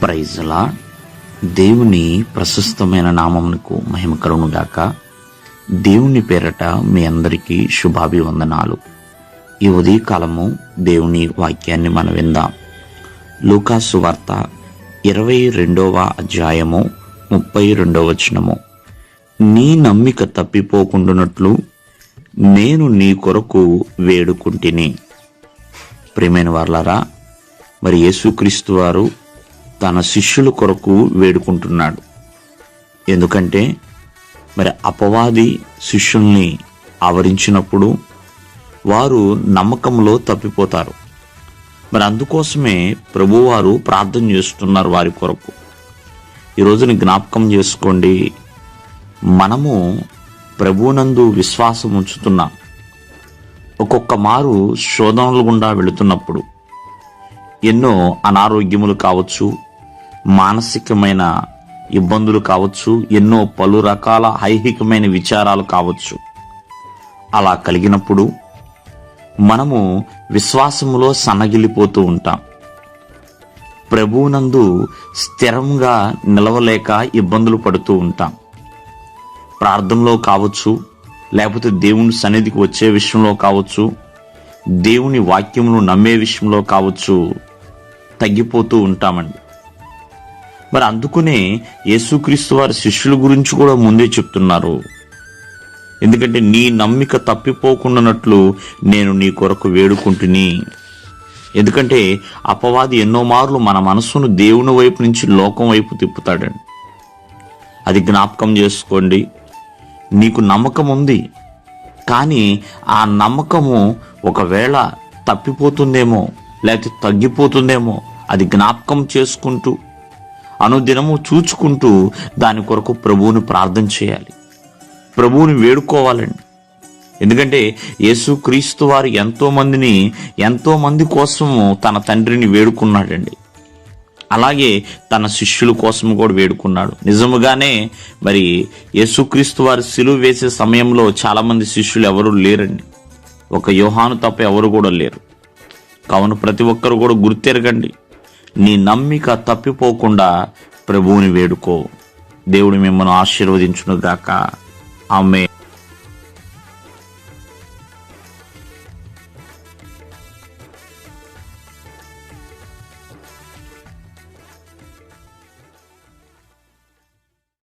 ప్రైజ్లా దేవుని ప్రశస్తమైన నామమునకు మహిమ కలుగునుగాక. దేవుని పేరట మీ అందరికీ శుభాభివందనాలు. ఈ ఉదయకాలము దేవుని వాక్యాన్ని మనం విందాం. లూకాసు వార్త 22వ అధ్యాయము 32వ వచనము. నీ నమ్మిక తప్పిపోకుండానట్లు నేను నీ కొరకు వేడుకుంటిని. ప్రియమైన వారలారా, మరి యేసుక్రీస్తు వారు తన శిష్యుల కొరకు వేడుకుంటున్నాడు. ఎందుకంటే మరి అపవాది శిష్యుల్ని ఆవరించినప్పుడు వారు నమ్మకంలో తప్పిపోతారు. మరి అందుకోసమే ప్రభువారు ప్రార్థన చేస్తున్నారు వారి కొరకు. ఈరోజుని జ్ఞాపకం చేసుకోండి, మనము ప్రభువునందు విశ్వాసం ఉంచుతున్నాం. ఒక్కొక్క మారు శోధనలు గుండా వెళుతున్నప్పుడు ఎన్నో అనారోగ్యములు కావచ్చు, మానసికమైన ఇబ్బందులు కావచ్చు, ఎన్నో పలు రకాల ఐహికమైన విచారాలు కావచ్చు. అలా కలిగినప్పుడు మనము విశ్వాసములో సన్నగిల్లిపోతూ ఉంటాం. ప్రభువునందు స్థిరంగా నిలవలేక ఇబ్బందులు పడుతూ ఉంటాం. ప్రార్థనలో కావచ్చు, లేకపోతే దేవుని సన్నిధికి వచ్చే విషయంలో కావచ్చు, దేవుని వాక్యమును నమ్మే విషయంలో కావచ్చు, తగ్గిపోతూ ఉంటామండి. మరి అందుకునే యేసుక్రీస్తు వారి శిష్యుల గురించి కూడా ముందే చెప్తున్నారు. ఎందుకంటే నీ నమ్మిక తప్పిపోకుండానట్లు నేను నీ కొరకు వేడుకుంటుని. ఎందుకంటే అపవాది ఎన్నో మార్లు మన మనస్సును దేవుని వైపు నుంచి లోకం వైపు తిప్పుతాడండి. అది జ్ఞాపకం చేసుకోండి. నీకు నమ్మకం ఉంది, కానీ ఆ నమ్మకము ఒకవేళ తప్పిపోతుందేమో, లేకపోతే తగ్గిపోతుందేమో, అది జ్ఞాపకం చేసుకుంటూ అనుదినము చూచుకుంటూ దాని కొరకు ప్రభువుని ప్రార్థన చేయాలి, ప్రభువుని వేడుకోవాలండి. ఎందుకంటే యేసుక్రీస్తు వారు ఎంతో మంది కోసము తన తండ్రిని వేడుకున్నాడండి. అలాగే తన శిష్యుల కోసం కూడా వేడుకున్నాడు. నిజముగానే మరి యేసుక్రీస్తు వారి సిలువ వేసే సమయంలో చాలా మంది శిష్యులు ఎవరు లేరండి. ఒక యోహాను తప్ప ఎవరు కూడా లేరు. కావున ప్రతి ఒక్కరు కూడా గుర్తెరగండి, నీ నమ్మిక తప్పిపోకుండా ప్రభువుని వేడుకో. దేవుడు మిమ్మల్ని ఆశీర్వదించును గాక. ఆమేన్.